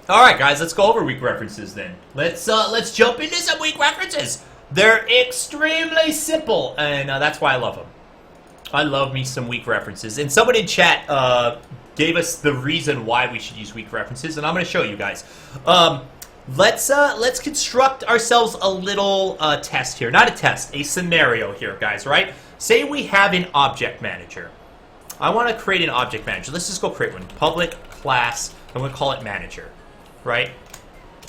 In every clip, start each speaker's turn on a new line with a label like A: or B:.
A: All right, guys, let's go over weak references then. Let's jump into some weak references. They're extremely simple, and that's why I love them. I love me some weak references. And someone in chat gave us the reason why we should use weak references, and I'm going to show you guys. Let's construct ourselves a little test here. Not a test, a scenario here, guys, right? Say we have an object manager. I want to create an object manager. Let's just go create one. Public class, I'm going to call it manager, right?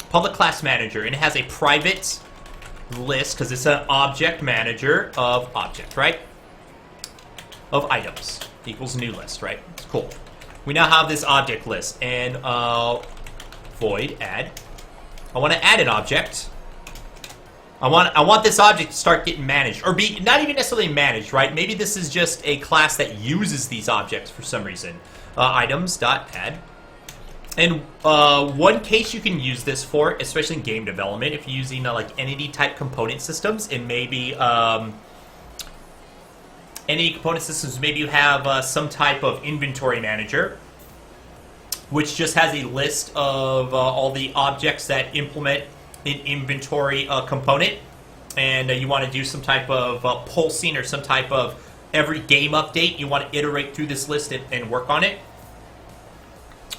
A: Public class manager, and it has a private list, because it's an object manager of object, right? Of items equals new list, right? It's cool. We now have this object list, and void add. I want to add an object. I want this object to start getting managed, or be not even necessarily managed, right? Maybe this is just a class that uses these objects for some reason. Items.add. And one case you can use this for, especially in game development, if you're using like entity type component systems, and maybe entity component systems, maybe you have some type of inventory manager, which just has a list of all the objects that implement an inventory component, and you want to do some type of pulsing or some type of every game update. You want to iterate through this list and work on it.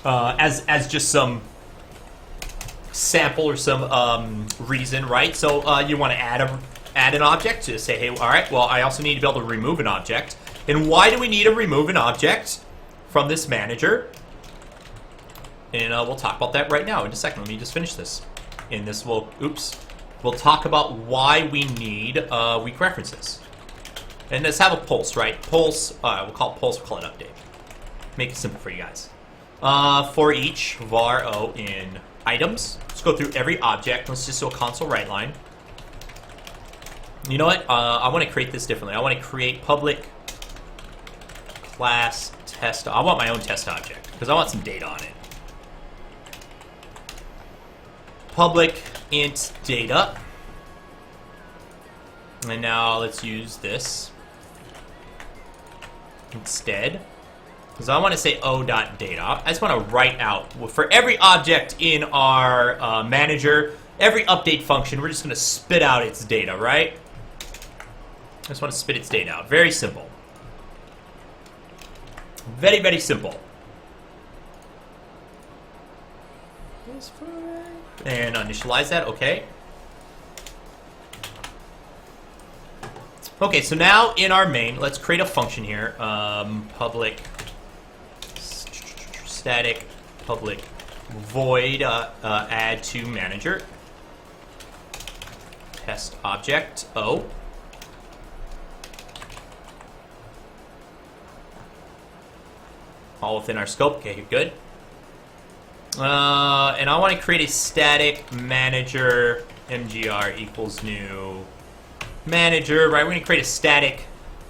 A: As just some sample or some reason, right? So you want to add an object to say, hey, all right, well, I also need to be able to remove an object. And why do we need to remove an object from this manager? And we'll talk about that right now in a second. Let me just finish this. And this will, we'll talk about why we need weak references. And let's have a pulse, right? Pulse, we'll call it pulse, we'll call it update. Make it simple for you guys. For each var o in items. Let's go through every object. Let's just do a console write line. You know what? I want to create this differently. I want to create public class test. I want my own test object because I want some data on it. Public int data. And now let's use this instead. Because I want to say o.data. I just want to write out, for every object in our manager, every update function, we're just going to spit out its data, right? I just want to spit its data out. Very simple. Very, very simple. And initialize that, okay. Okay, so now in our main, let's create a function here. Public static public void add to manager test object o. All within our scope. Okay, good. And I want to create a static manager mgr equals new manager, right? We're going to create a static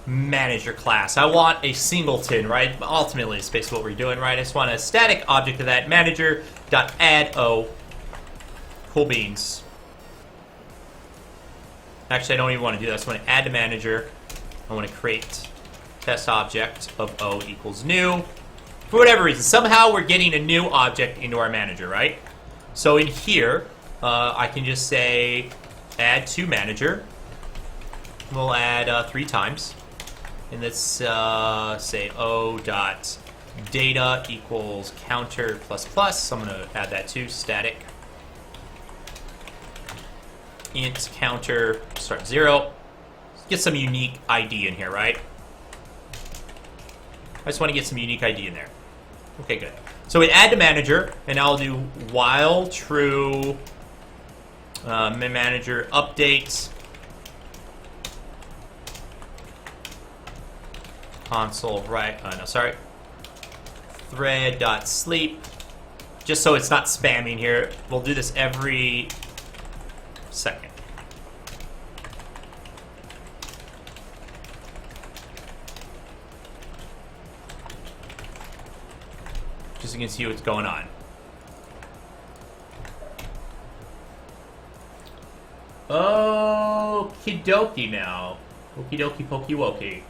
A: manager class. I want a singleton, right? Ultimately, it's basically what we're doing, right? I just want a static object of that manager.add o. Cool beans. Actually, I don't even want to do that. I just want to add to manager. I want to create test object of o equals new. For whatever reason, somehow we're getting a new object into our manager, right? So in here, I can just say add to manager. We'll add 3 times. And let's say o.data equals counter plus plus. So I'm going to add that to static. Int counter start 0. Get some unique ID in here, right? I just want to get some unique ID in there. Okay, good. So we add to manager, and I'll do while true manager update console thread.sleep, just so it's not spamming here. We'll do this every second. Just so you can see what's going on. Okie dokie now. Okie dokie pokey wokey.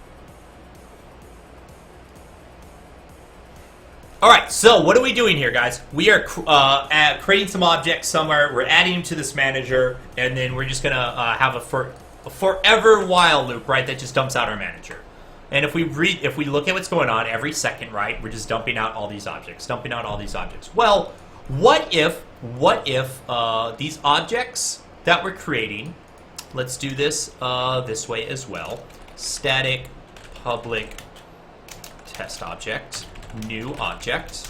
A: All right, so what are we doing here, guys? We are creating some objects somewhere. We're adding them to this manager, and then we're just gonna have a forever while loop, right? That just dumps out our manager. And if we look at what's going on every second, right? We're just dumping out all these objects, dumping out all these objects. Well, what if these objects that we're creating? Let's do this this way as well. Static public test object, new object,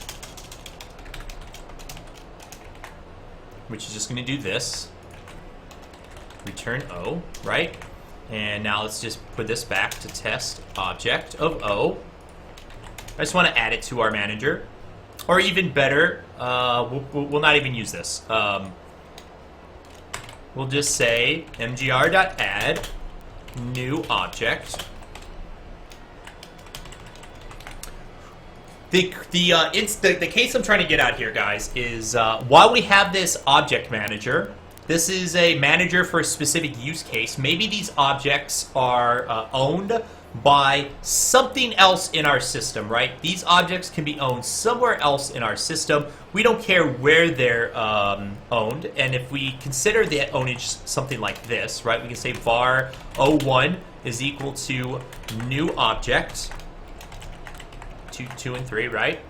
A: which is just going to do this. Return O, right? And now let's just put this back to test object of O. I just want to add it to our manager. Or even better, we'll not even use this. We'll just say mgr.add new object. The case I'm trying to get out here, guys, is while we have this object manager, this is a manager for a specific use case. Maybe these objects are owned by something else in our system, right? These objects can be owned somewhere else in our system. We don't care where they're owned. And if we consider the ownage something like this, right, we can say var o1 is equal to new object, 2 and 3, right?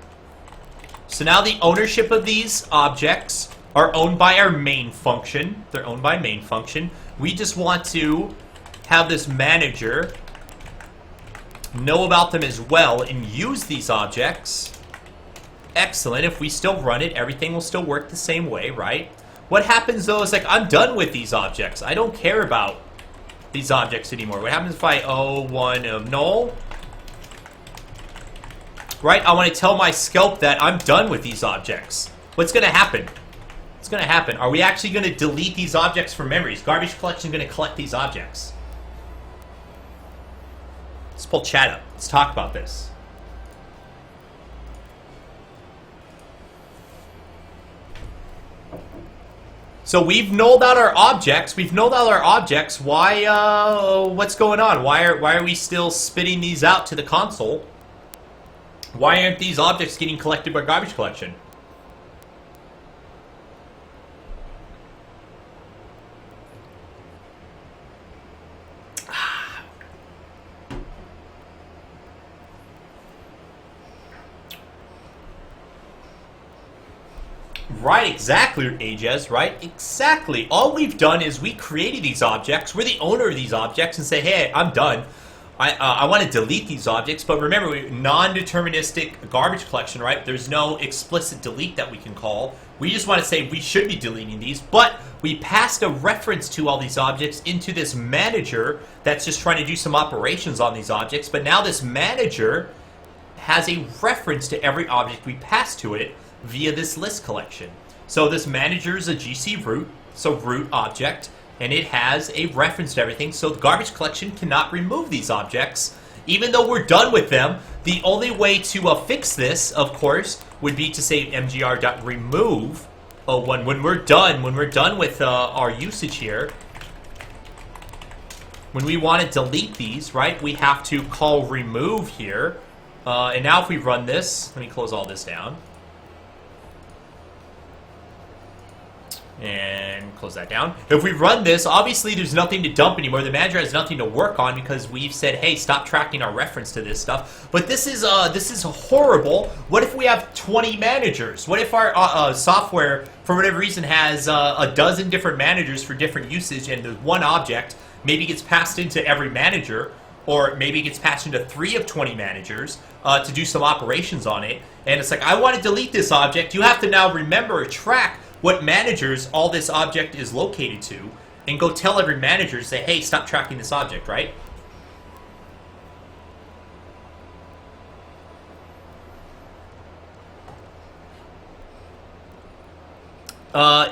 A: So now the ownership of these objects are owned by our main function. They're owned by main function. We just want to have this manager know about them as well and use these objects. Excellent. If we still run it, everything will still work the same way, right? What happens though is, like, I'm done with these objects. I don't care about these objects anymore. What happens if I O1 of null? Right? I want to tell my sculpt that I'm done with these objects. What's going to happen? What's going to happen? Are we actually going to delete these objects from memories? Garbage collection is going to collect these objects. Let's pull chat up. Let's talk about this. So we've nulled out our objects. We've nulled out our objects. Why? What's going on? Why are we still spitting these out to the console? Why aren't these objects getting collected by garbage collection? Right, exactly, Ages, right? Exactly. All we've done is we created these objects. We're the owner of these objects and say, hey, I'm done. I want to delete these objects, but remember, non-deterministic garbage collection, right? There's no explicit delete that we can call. We just want to say we should be deleting these, but we passed a reference to all these objects into this manager that's just trying to do some operations on these objects, but now this manager has a reference to every object we pass to it via this list collection. So this manager is a GC root, so root object, and it has a reference to everything, so the garbage collection cannot remove these objects. Even though we're done with them, the only way to fix this, of course, would be to say mgr.remove. When we're done with our usage here, when we want to delete these, right, we have to call remove here. And now if we run this, let me close all this down. And close that down. If we run this, obviously there's nothing to dump anymore. The manager has nothing to work on because we've said, hey, stop tracking our reference to this stuff. But this is horrible. What if we have 20 managers? What if our software, for whatever reason, has a dozen different managers for different usage, and the one object maybe gets passed into every manager, or maybe it gets passed into 3 of 20 managers to do some operations on it. And it's like, I want to delete this object. You have to now remember or track what managers all this object is located to, and go tell every manager, say, hey, stop tracking this object, right?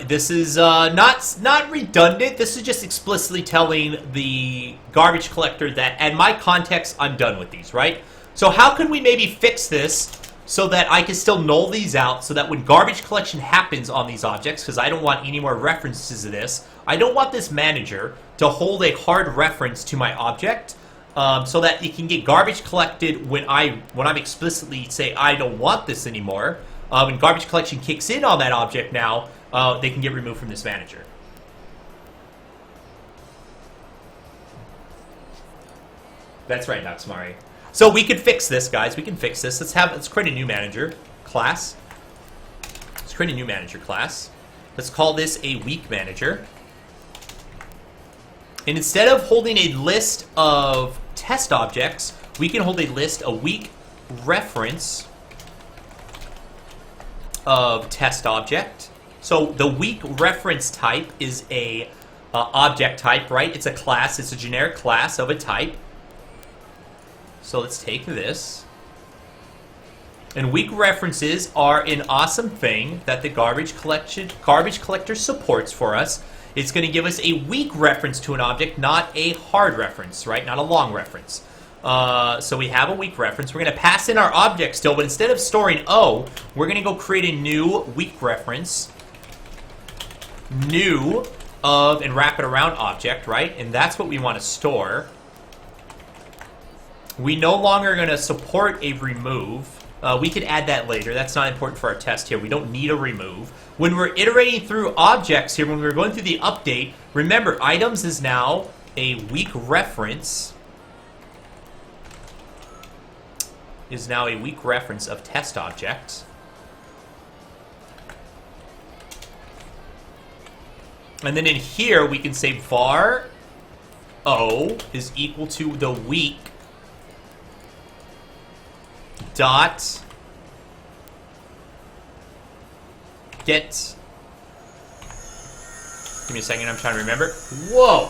A: This is not redundant. This is just explicitly telling the garbage collector that, in my context, I'm done with these, right? So how can we maybe fix this so that I can still null these out, so that when garbage collection happens on these objects, because I don't want any more references to this, I don't want this manager to hold a hard reference to my object so that it can get garbage collected when I'm explicitly say I don't want this anymore. When garbage collection kicks in on that object now, they can get removed from this manager. That's right, Naxmari. So we could fix this, guys. We can fix this. Let's create a new manager class. Let's create a new manager class. Let's call this a week manager. And instead of holding a list of test objects, we can hold a week reference of test object. So the week reference type is a object type, right? It's a class. It's a generic class of a type. So let's take this. And weak references are an awesome thing that the garbage collector supports for us. It's going to give us a weak reference to an object, not a hard reference, right? Not a long reference. So we have a weak reference. We're going to pass in our object still, but instead of storing O, we're going to go create a new weak reference. New of and wrap it around object, right? And that's what we want to store. We no longer are going to support a remove. We could add that later. That's not important for our test here. We don't need a remove. When we're iterating through objects here, when we're going through the update, remember, items is now a weak reference. Is now a weak reference of test objects. And then in here, we can say var O is equal to the weak dot get. Give me a second, I'm trying to remember. Whoa!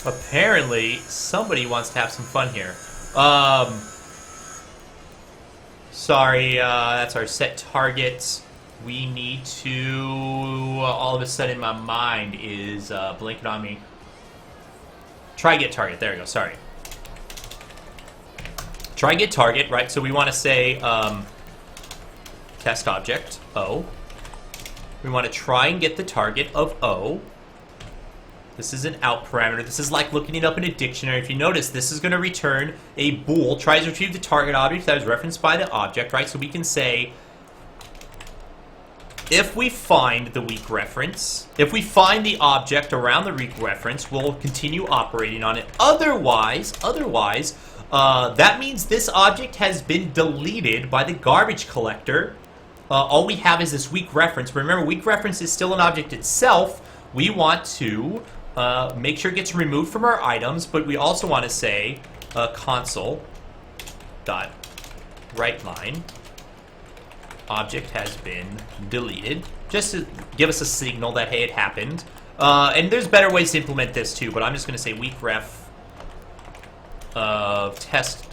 A: Apparently, somebody wants to have some fun here. Sorry, that's our set target. We need to... all of a sudden, my mind is blinking on me. Try get target. There we go. Sorry. Try get target, right? So we want to say test object O. We want to try and get the target of O. This is an out parameter. This is like looking it up in a dictionary. If you notice, this is going to return a bool. Tries to retrieve the target object that was referenced by the object, right? So we can say, if we find the weak reference, if we find the object around the weak reference, we'll continue operating on it. Otherwise, that means this object has been deleted by the garbage collector. All we have is this weak reference. Remember, weak reference is still an object itself. We want to make sure it gets removed from our items, but we also want to say console dot writeLine object has been deleted, just to give us a signal that, hey, it happened. And there's better ways to implement this too, but I'm just going to say weak ref of test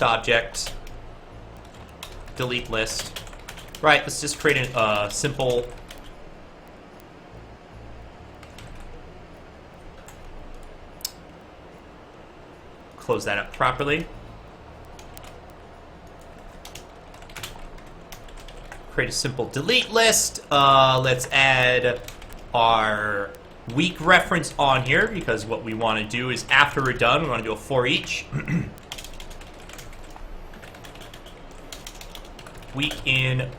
A: object delete list. Right, let's just create a simple close that up properly. Create a simple delete list. Let's add our weak reference on here, because what we want to do is after we're done, we want to do a for each. Weak in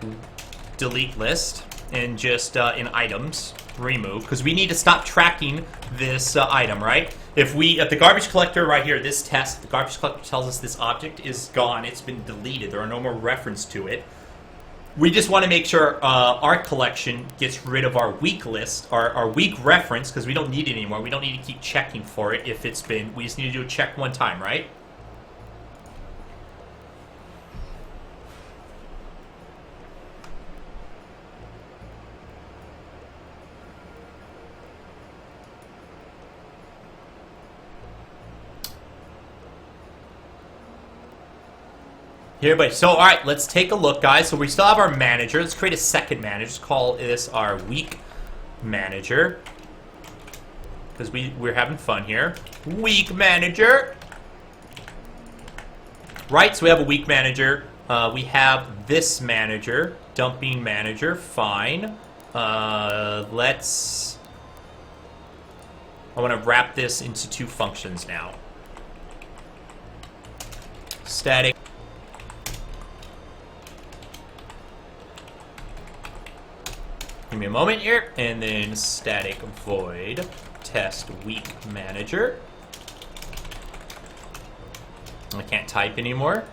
A: delete list, and just in items remove, because we need to stop tracking this item, right? If the garbage collector right here, this test, the garbage collector tells us this object is gone, it's been deleted, there are no more reference to it. We just want to make sure our collection gets rid of our weak list, our weak reference, because we don't need it anymore. We don't need to keep checking for it if it's been, we just need to do a check one time, right? Here, but so all right, let's take a look, guys. So we still have our manager. Let's create a second manager. Let's call this our week manager, because we're having fun here. Week manager. Right, so we have a week manager. We have this manager, dumping manager. Fine. Let's I want to wrap this into two functions now. Static. Give me a moment here, and then static void test weak manager. I can't type anymore.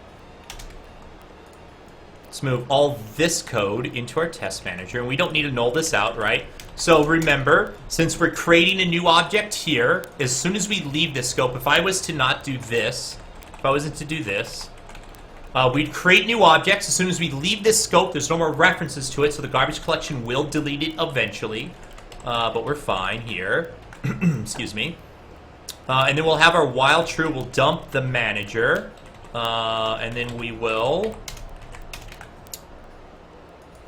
A: Let's move all this code into our test manager, and we don't need to null this out, right? So remember, since we're creating a new object here, as soon as we leave this scope, if I was to not do this, if I wasn't to do this, we'd create new objects. As soon as we leave this scope, there's no more references to it, so the garbage collection will delete it eventually. But we're fine here. Excuse me. And then we'll have our while true. We'll dump the manager. And then we will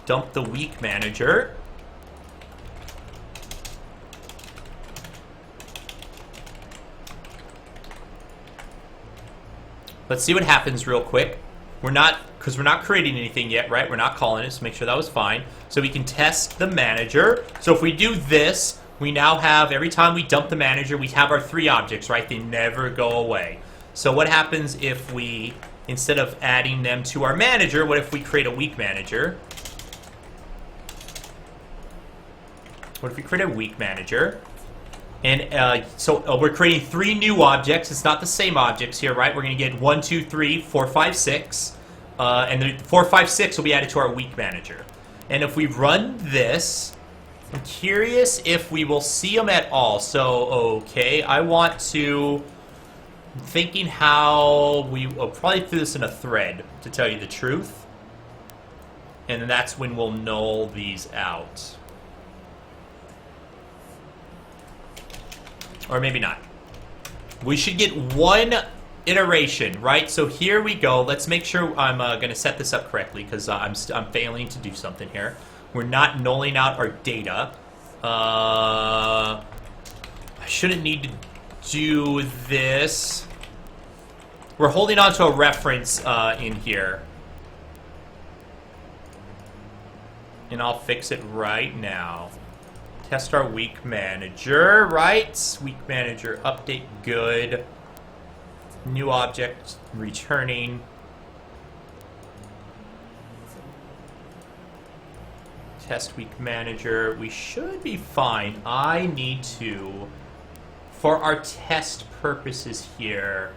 A: dump the weak manager. Let's see what happens real quick. Because we're not creating anything yet, right? We're not calling it, so make sure that was fine. So we can test the manager. So if we do this, we now have, every time we dump the manager, we have our three objects, right? They never go away. So what happens if we, instead of adding them to our manager, what if we create a weak manager? What if we create a weak manager? And so we're creating three new objects. It's not the same objects here, right? We're going to get 1, 2, 3, 4, 5, 6. And the 4, 5, 6 will be added to our weak manager. And if we run this, I'm curious if we will see them at all. So, okay, I want to... I'm thinking how I'll probably do this in a thread, to tell you the truth. And then that's when we'll null these out. Or maybe not. We should get one iteration, right? So here we go. Let's make sure I'm going to set this up correctly, because I'm failing to do something here. We're not nulling out our data. I shouldn't need to do this. We're holding on to a reference in here. And I'll fix it right now. Test our weak manager, right? Weak manager, update good. New object, returning. Test weak manager. We should be fine. I need to, for our test purposes here,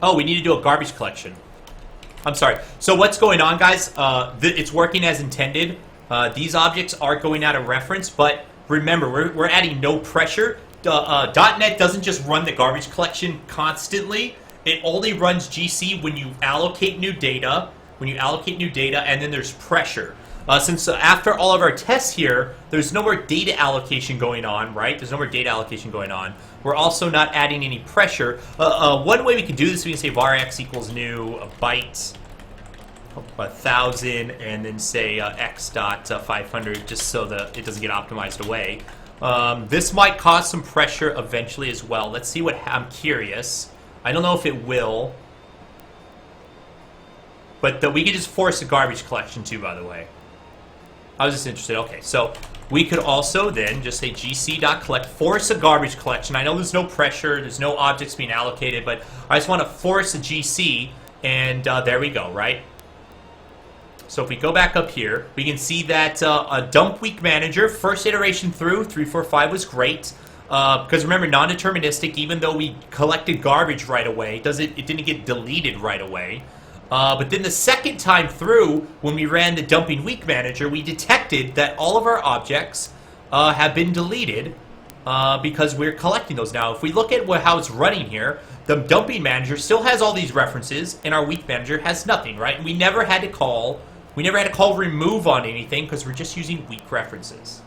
A: oh, we need to do a garbage collection. I'm sorry. So what's going on, guys? It's working as intended. These objects are going out of reference, but remember, we're adding no pressure. .NET doesn't just run the garbage collection constantly. It only runs GC when you allocate new data, and then there's pressure. Since after all of our tests here, there's no more data allocation going on, right? There's no more data allocation going on. We're also not adding any pressure. One way we can do this, we can say var x equals new byte 1,000, and then say x dot 500, just so that it doesn't get optimized away. This might cause some pressure eventually as well. Let's see what I'm curious. I don't know if it will, but we could just force a garbage collection too, by the way. I was just interested. Okay, so we could also then just say gc.collect, force a garbage collection. I know there's no pressure, there's no objects being allocated, but I just want to force a GC, and there we go, right? So if we go back up here, we can see that a dump weak manager, first iteration through, 3, 4, 5 was great. Because remember, non-deterministic, even though we collected garbage right away, it didn't get deleted right away. But then the second time through, when we ran the dumping weak manager, we detected that all of our objects have been deleted because we're collecting those now. If we look at how it's running here, the dumping manager still has all these references, and our weak manager has nothing, right? And we never had to call remove on anything because we're just using weak references.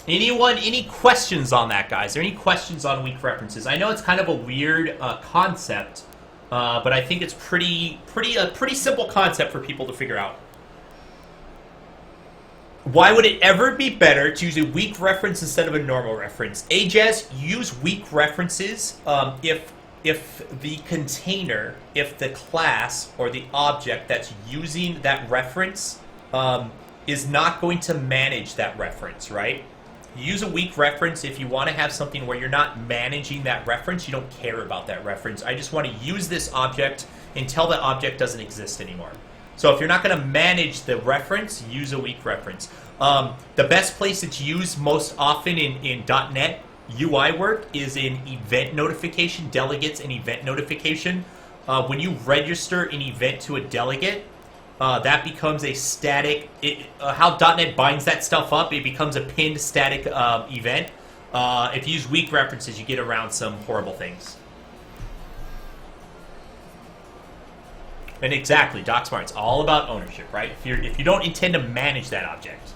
A: Any questions on that, guys? Are there any questions on weak references? I know it's kind of a weird concept, but I think it's a pretty simple concept for people to figure out. Why would it ever be better to use a weak reference instead of a normal reference? Ajaz, use weak references if the container, if the class or the object that's using that reference is not going to manage that reference, right? Use a weak reference if you want to have something where you're not managing that reference, you don't care about that reference. I just want to use this object until the object doesn't exist anymore. So if you're not going to manage the reference, use a weak reference. The best place it's used most often in .NET UI work is in event notification, delegates and event notification. When you register an event to a delegate, that becomes a static, how .NET binds that stuff up, it becomes a pinned static event. If you use weak references, you get around some horrible things. And exactly, DocSmart, it's all about ownership, right? If you don't intend to manage that object.